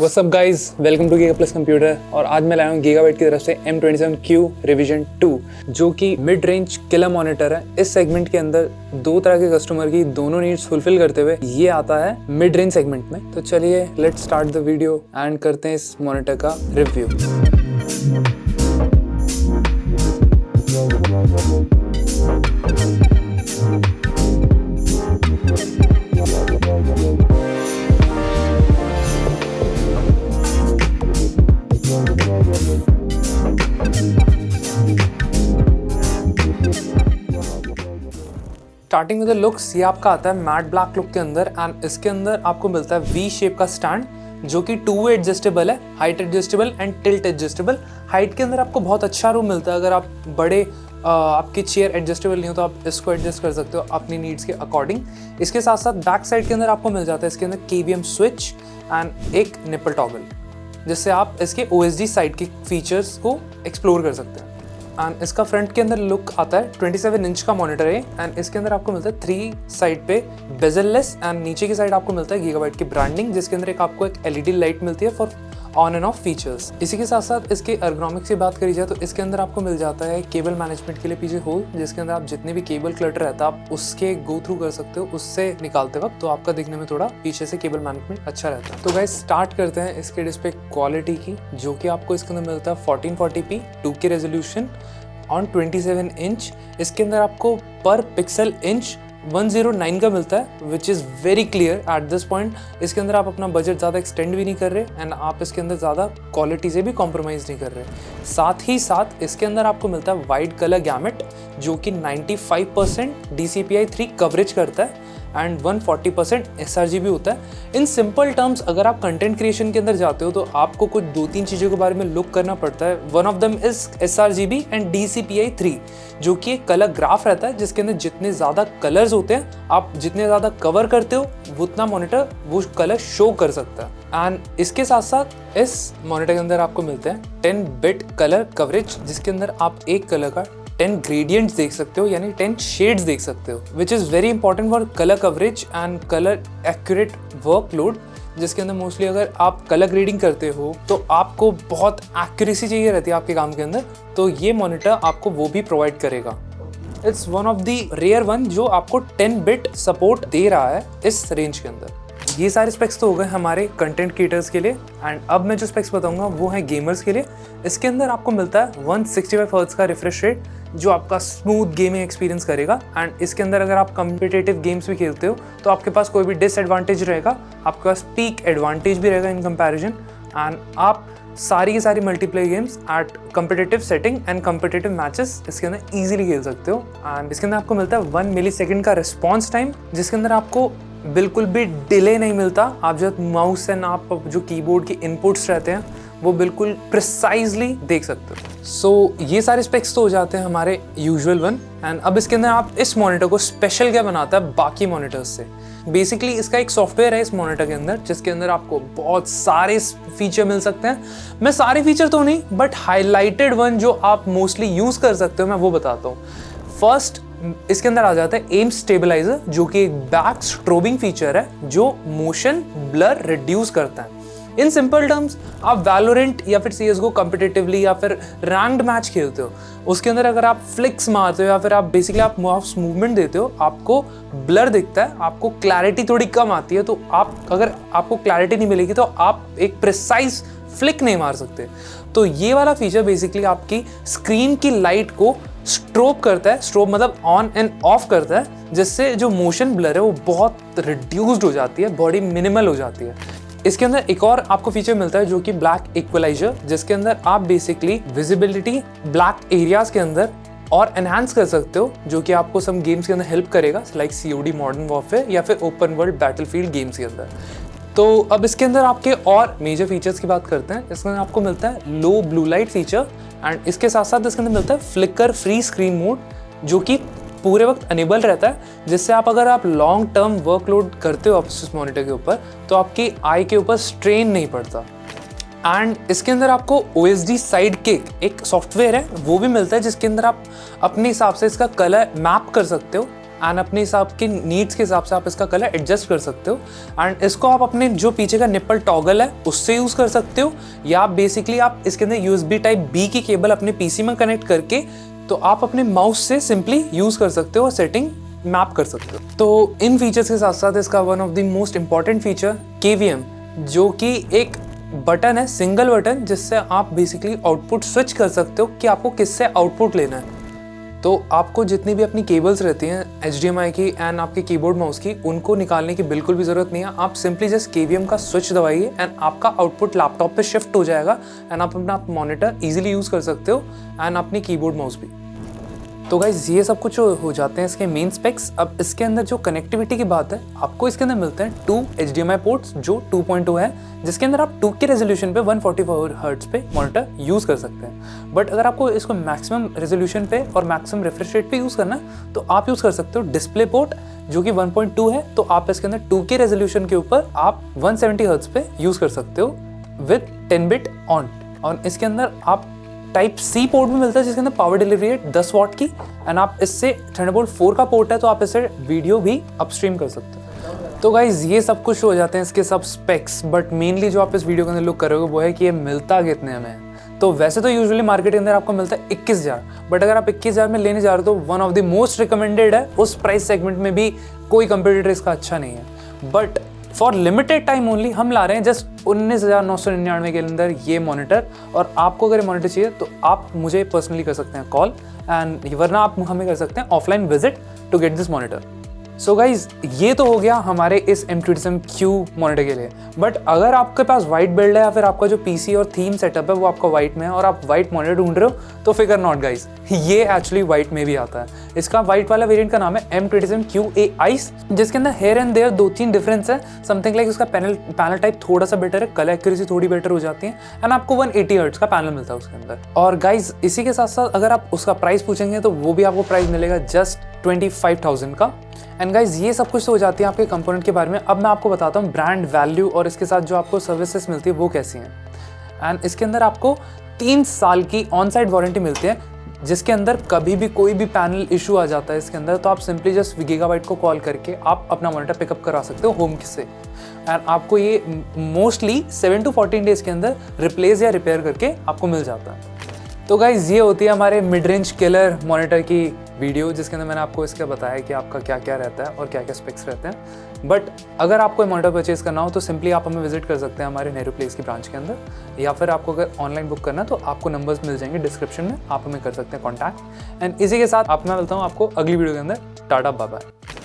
What's up guys, welcome to giga plus computer. और आज मैं लाया हूँ गीगाबाइट की तरफ से M27Q रिवीजन 2 जो कि मिड रेंज किलर मॉनिटर है। इस सेगमेंट के अंदर दो तरह के कस्टमर की दोनों नीड्स फुलफिल करते हुए ये आता है मिड रेंज सेगमेंट में। तो चलिए let's start the video and करते हैं इस मॉनिटर का review. Starting with the looks, ये आपका आता है मैट ब्लैक लुक के अंदर एंड इसके अंदर आपको मिलता है वी शेप का स्टैंड जो कि 2 वे एडजस्टेबल है, height adjustable and tilt adjustable. Height के अंदर आपको बहुत अच्छा रूम मिलता है। अगर आप बड़े आपकी चेयर एडजस्टेबल नहीं हो तो आप इसको एडजस्ट कर सकते हो अपनी नीड्स के अकॉर्डिंग। इसके साथ साथ बैक साइड के अंदर आपको मिल जाता है इसके अंदर KVM स्विच एंड एक निपल टॉगल, जिससे आप इसके OSD साइड के फीचर्स को एक्सप्लोर कर सकते हैं। एंड इसका फ्रंट के अंदर लुक आता है 27 इंच का मॉनिटर है एंड इसके अंदर आपको मिलता है 3 साइड पे बेजललेस एंड नीचे की साइड आपको मिलता है गीगाबाइट की ब्रांडिंग, जिसके अंदर एक आपको एक LED लाइट मिलती है for on end of features. इसी के साथ साथ इसके एर्गोनॉमिक्स की बात करी जाए तो इसके अंदर आपको मिल जाता है केबल मैनेजमेंट के लिए पीछे होल, जिसके अंदर आप जितने भी केबल क्लटर रहता है आप उसके गो थ्रू कर सकते हो उससे निकालते वक्त, तो आपका दिखने में थोड़ा पीछे से केबल मैनेजमेंट अच्छा रहता है। तो गाइस स्टार्ट करते हैं इसके डिस्प्ले क्वालिटी की, जो कि आपको इसके अंदर मिलता है 1440p 2K resolution on 27 inch. इसके अंदर आपको पर पिक्सल इंच 109 का मिलता है which is very clear at this point. इसके अंदर आप अपना बजट ज़्यादा एक्सटेंड भी नहीं कर रहे एंड आप इसके अंदर ज़्यादा क्वालिटी से भी कॉम्प्रोमाइज़ नहीं कर रहे। साथ ही साथ इसके अंदर आपको मिलता है वाइड कलर गैमेट जो कि 95% DCI-3 कवरेज करता है एंड 140% sRGB होता है। इन सिंपल टर्म्स अगर आप कंटेंट क्रिएशन के अंदर जाते हो तो आपको कुछ 2-3 चीज़ों के बारे में लुक करना पड़ता है। One of them is sRGB and DCI-3 जो कि एक कलर ग्राफ रहता है जिसके अंदर जितने ज़्यादा कलर्स होते हैं, आप जितने ज़्यादा कवर करते हो उतना मॉनिटर वो कलर शो कर सकता है। एंड इसके साथ साथ इस मॉनिटर के अंदर आपको मिलते हैं 10 बिट कलर कवरेज, जिसके अंदर आप एक कलर का 10 ग्रेडियंट्स देख सकते हो, यानी 10 शेड्स देख सकते हो, which is very important for colour coverage and colour accurate workload. जिसके अंदर मोस्टली अगर आप कलर ग्रेडिंग करते हो तो आपको बहुत एक्यूरेसी चाहिए रहती है आपके काम के अंदर, तो ये मॉनिटर आपको वो भी प्रोवाइड करेगा। It's one of the rare one जो आपको 10 बिट सपोर्ट दे रहा है इस रेंज के अंदर। ये सारे स्पेक्स तो हो गए हमारे कंटेंट क्रिएटर्स के लिए एंड अब मैं जो स्पेक्स बताऊंगा वो है गेमर्स के लिए। इसके अंदर आपको मिलता है 165 हर्ट्ज का रिफ्रेश रेट जो आपका स्मूथ गेमिंग एक्सपीरियंस करेगा एंड इसके अंदर अगर आप कम्पिटिटिव गेम्स भी खेलते हो तो आपके पास कोई भी डिसएडवांटेज रहेगा, आपके पास पीक एडवांटेज भी रहेगा इन कंपैरिजन एंड आप सारी की सारी multiplayer games eight competitive setting and competitive matches इसके अंदर ईजिली खेल सकते हो। एंड इसके अंदर आपको मिलता है 1 मिलीसेकंड का रिस्पॉन्स टाइम, जिसके अंदर आपको बिल्कुल भी डिले नहीं मिलता। आप जो माउस एंड आप जो कीबोर्ड के इनपुट्स रहते हैं वो बिल्कुल प्रिसाइजली देख सकते हो। सो ये सारे स्पेक्स तो हो जाते हैं हमारे यूजुअल वन एंड अब इसके अंदर आप इस मॉनिटर को स्पेशल क्या बनाता है बाकी मॉनिटर्स से। बेसिकली इसका एक सॉफ्टवेयर है इस मॉनिटर के अंदर जिसके अंदर आपको बहुत सारे फीचर मिल सकते हैं। मैं सारे फीचर तो नहीं बट हाईलाइटेड वन जो आप मोस्टली यूज़ कर सकते हो मैं वो बताता हूँ। फर्स्ट इसके अंदर आ जाता है एम स्टेबलाइजर जो कि एक बैक स्ट्रोबिंग फीचर है जो मोशन ब्लर रिड्यूस करता है। इन सिंपल टर्म्स आप वैलोरेंट या फिर CSGO कॉम्पिटिटिवली या फिर रैंक्ड मैच खेलते हो, उसके अंदर अगर आप फ्लिक्स मारते हो या फिर आप बेसिकली आप माउस मूवमेंट देते हो आपको ब्लर दिखता है, आपको क्लैरिटी थोड़ी कम आती है, तो आप अगर आपको क्लैरिटी नहीं मिलेगी तो आप एक प्रिसाइज फ्लिक नहीं मार सकते। तो ये वाला फीचर बेसिकली आपकी स्क्रीन की लाइट को स्ट्रोब करता है, स्ट्रोब मतलब ऑन एंड ऑफ करता है, जिससे जो मोशन ब्लर है वो बहुत रिड्यूस्ड हो जाती है, बॉडी मिनिमल हो जाती है। इसके अंदर एक और आपको फीचर मिलता है जो कि ब्लैक इक्वलाइजर, जिसके अंदर आप बेसिकली विजिबिलिटी ब्लैक एरियाज के अंदर और एनहांस कर सकते हो, जो कि आपको सम गेम्स के अंदर हेल्प करेगा लाइक COD मॉडर्न वॉरफेयर या फिर ओपन वर्ल्ड बैटलफील्ड गेम्स के अंदर। तो अब इसके अंदर आपके और मेजर फीचर्स की बात करते हैं। इसके अंदर आपको मिलता है लो ब्लू लाइट फीचर एंड इसके साथ साथ इसके अंदर मिलता है फ्लिकर फ्री स्क्रीन मोड जो कि पूरे वक्त अनेबल रहता है, जिससे आप अगर आप लॉन्ग टर्म वर्कलोड करते हो इस मॉनिटर के ऊपर तो आपकी आई के ऊपर स्ट्रेन नहीं पड़ता। एंड इसके अंदर आपको OSD साइडकिक एक सॉफ्टवेयर है वो भी मिलता है जिसके अंदर आप अपने हिसाब से इसका कलर मैप कर सकते हो एंड अपने हिसाब के नीड्स के हिसाब से आप इसका कलर एडजस्ट कर सकते हो। एंड इसको आप अपने जो पीछे का निप्पल टॉगल है उससे यूज़ कर सकते हो, या बेसिकली आप इसके अंदर USB टाइप B की केबल अपने PC में कनेक्ट करके तो आप अपने माउस से सिंपली यूज़ कर सकते हो और सेटिंग मैप कर सकते हो। तो इन फीचर्स के साथ साथ इसका one of the most important feature KVM, जो कि एक बटन है, सिंगल बटन, जिससे आप बेसिकली आउटपुट स्विच कर सकते हो कि आपको किससे आउटपुट लेना है। तो आपको जितनी भी अपनी केबल्स रहती हैं HDMI की एंड आपके कीबोर्ड माउस की, उनको निकालने की बिल्कुल भी ज़रूरत नहीं है। आप सिंपली जस्ट KVM का स्विच दबाइए एंड आपका आउटपुट लैपटॉप पे शिफ्ट हो जाएगा एंड आप अपना मॉनिटर ईजिली यूज़ कर सकते हो एंड अपनी कीबोर्ड माउस भी। तो गाइज ये सब कुछ हो जाते हैं इसके मेन स्पेक्स। अब इसके अंदर जो कनेक्टिविटी की बात है, आपको इसके अंदर मिलते हैं 2 HDMI पोर्ट्स जो 2.2 है, जिसके अंदर आप 2K रेजोल्यूशन पे 144 हर्ट्ज पे मॉनिटर यूज़ कर सकते हैं। बट अगर आपको इसको मैक्सिमम रेजोल्यूशन पे और मैक्सिमम रिफ्रेश रेट पे यूज़ करना है तो आप यूज़ कर सकते हो डिस्प्ले पोर्ट जो कि 1.2 है। तो आप इसके अंदर 2K रेजोल्यूशन के ऊपर आप 170 हर्ट्ज पे यूज़ कर सकते हो विद 10 बिट ऑन। और इसके अंदर आप टाइप C पोर्ट भी मिलता है जिसके अंदर पावर डिलीवरी है 10 वाट की, एंड आप इससे थंडरबोल्ट 4 का पोर्ट है तो आप इससे वीडियो भी अपस्ट्रीम कर सकते हो। तो गाइज ये सब कुछ हो जाते हैं इसके सब स्पेक्स, बट मेनली जो आप इस वीडियो के अंदर लुक करोगे वो है कि ये मिलता कितने में है। तो वैसे तो यूजुअली मार्केट के अंदर आपको मिलता है 21,000, बट अगर आप 21,000 में लेने जा रहे हो तो one of the most recommended है। उस प्राइस सेगमेंट में भी कोई कंपटीटर इसका अच्छा नहीं है, but for limited time only हम ला रहे हैं जस्ट 19,999 के अंदर ये मॉनिटर। और आपको अगर मॉनिटर चाहिए तो आप मुझे पर्सनली कर सकते हैं कॉल, एंड वरना आप हमें कर सकते हैं offline visit to get this monitor. So guys ये तो हो गया हमारे इस M2DSM-Q मॉनिटर के लिए। बट अगर आपके पास वाइट बिल्ड है या फिर आपका जो PC और थीम सेटअप है वो आपका वाइट में है और आप वाइट मॉनिटर ढूंढ रहे हो तो फिकर नॉट गाइज, ये एक्चुअली वाइट में भी आता है। इसका वाइट वाला वेरिएंट का नाम है M2DSM-QA Ice, जिसके अंदर हेयर एंड देयर 2-3 डिफरेंस है। समथिंग लाइक उसका पैनल टाइप थोड़ा सा बेटर है, कलर एक्यूरेसी थोड़ी बेटर हो जाती है, एंड आपको 180 हर्ट्ज का पैनल मिलता है उसके अंदर। और गाइज इसी के साथ साथ अगर आप उसका प्राइस पूछेंगे तो वो भी आपको प्राइस मिलेगा जस्ट 25,000 का। एंड गाइज ये सब कुछ तो हो जाती है आपके कंपोनेंट के बारे में। अब मैं आपको बताता हूँ ब्रांड वैल्यू और इसके साथ जो आपको सर्विसेज मिलती है वो कैसी हैं। एंड इसके अंदर आपको 3 साल की ऑन साइट वारंटी मिलती है, जिसके अंदर कभी भी कोई भी पैनल इशू आ जाता है इसके अंदर तो आप सिंपली जस्ट गीगाबाइट को कॉल करके आप अपना मॉनिटर पिकअप करा सकते हो होम से। एंड आपको ये मोस्टली 7 to 14 डेज के अंदर रिप्लेस या रिपेयर करके आपको मिल जाता है। तो गाइज ये होती है हमारे मिड रेंज किलर मॉनिटर की वीडियो, जिसके अंदर मैंने आपको इसका बताया कि आपका क्या क्या रहता है और क्या क्या स्पेक्स रहते हैं। बट अगर आपको मॉनिटर परचेज करना हो तो सिंपली आप हमें विजिट कर सकते हैं हमारे नेहरू प्लेस की ब्रांच के अंदर, या फिर आपको अगर ऑनलाइन बुक करना है तो आपको नंबर्स मिल जाएंगे डिस्क्रिप्शन में, आप हमें कर सकते हैं कॉन्टैक्ट। एंड इसी के साथ आप मैं मिलता हूँ आपको अगली वीडियो के अंदर। Tata bye bye.